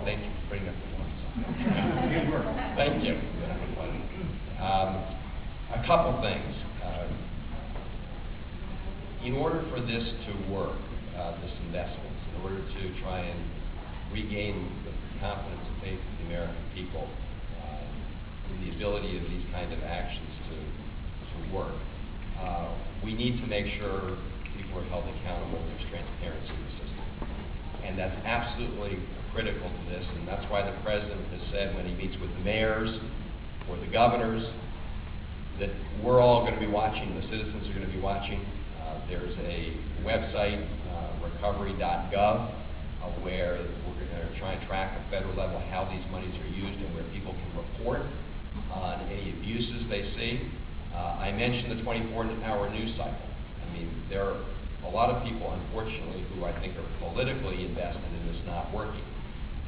thank you for bringing up the one. Thank you. A couple things. In order for this to work, this investment, in order to try and regain the confidence and faith of the American people in the ability of these kind of actions to work, we need to make sure people are held accountable. There's transparency in the system. And that's absolutely critical to this, and that's why the President has said when he meets with the mayors or the governors that we're all going to be watching, the citizens are going to be watching. There's a website, recovery.gov, where we're going to try and track at federal level how these monies are used and where people can report on any abuses they see. I mentioned the 24-hour news cycle. I mean, there are a lot of people, unfortunately, who I think are politically invested in this not working.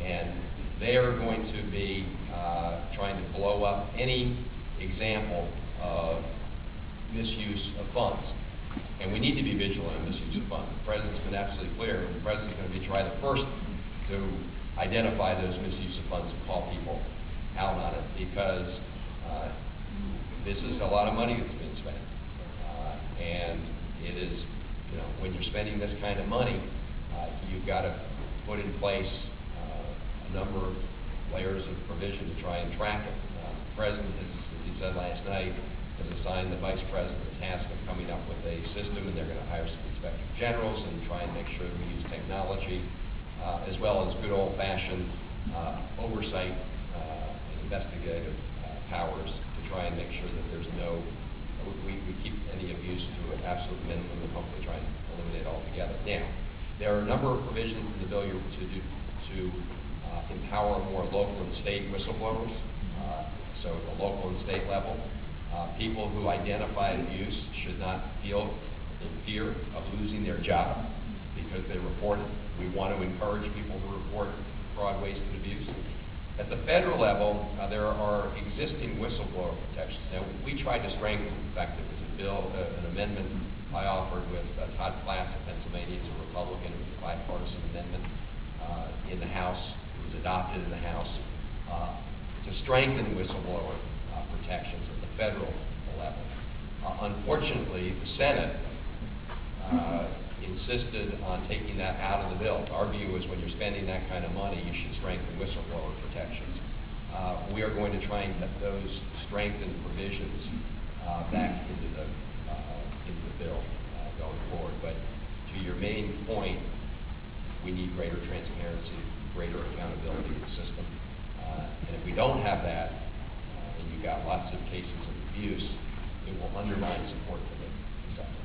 And they are going to be trying to blow up any example of misuse of funds. And we need to be vigilant on misuse of funds. The President's been absolutely clear, and the President's going to be trying the first to identify those misuse of funds and call people out on it, because this is a lot of money that's been spent. And it is, you know, when you're spending this kind of money, you've got to put in place a number of layers of provision to try and track it. The President has, as he said last night, has assigned the Vice President the task of coming up with a system, and they're going to hire some inspector generals and try and make sure we use technology, as well as good old-fashioned oversight and investigative powers to try and make sure that there's no, we keep any abuse to an absolute minimum and hopefully try and eliminate it altogether. Now, there are a number of provisions in the bill to empower more local and state whistleblowers, so at the local and state level. People who identify abuse should not feel in fear of losing their job because they report it. We want to encourage people to report fraud, waste, and abuse. At the federal level, there are existing whistleblower protections. Now, we tried to strengthen, in fact, it was a bill, an amendment I offered with Todd Platt of Pennsylvania, who's a Republican. It was a bipartisan amendment in the House. It was adopted in the House to strengthen whistleblower protections at the federal level. Unfortunately, the Senate insisted on taking that out of the bill. Our view is when you're spending that kind of money, you should strengthen whistleblower protections. We are going to try and get those strengthened provisions back into the bill going forward. But to your main point, we need greater transparency, greater accountability in the system. And if we don't have that, and you've got lots of cases of abuse, it will undermine support for the sector.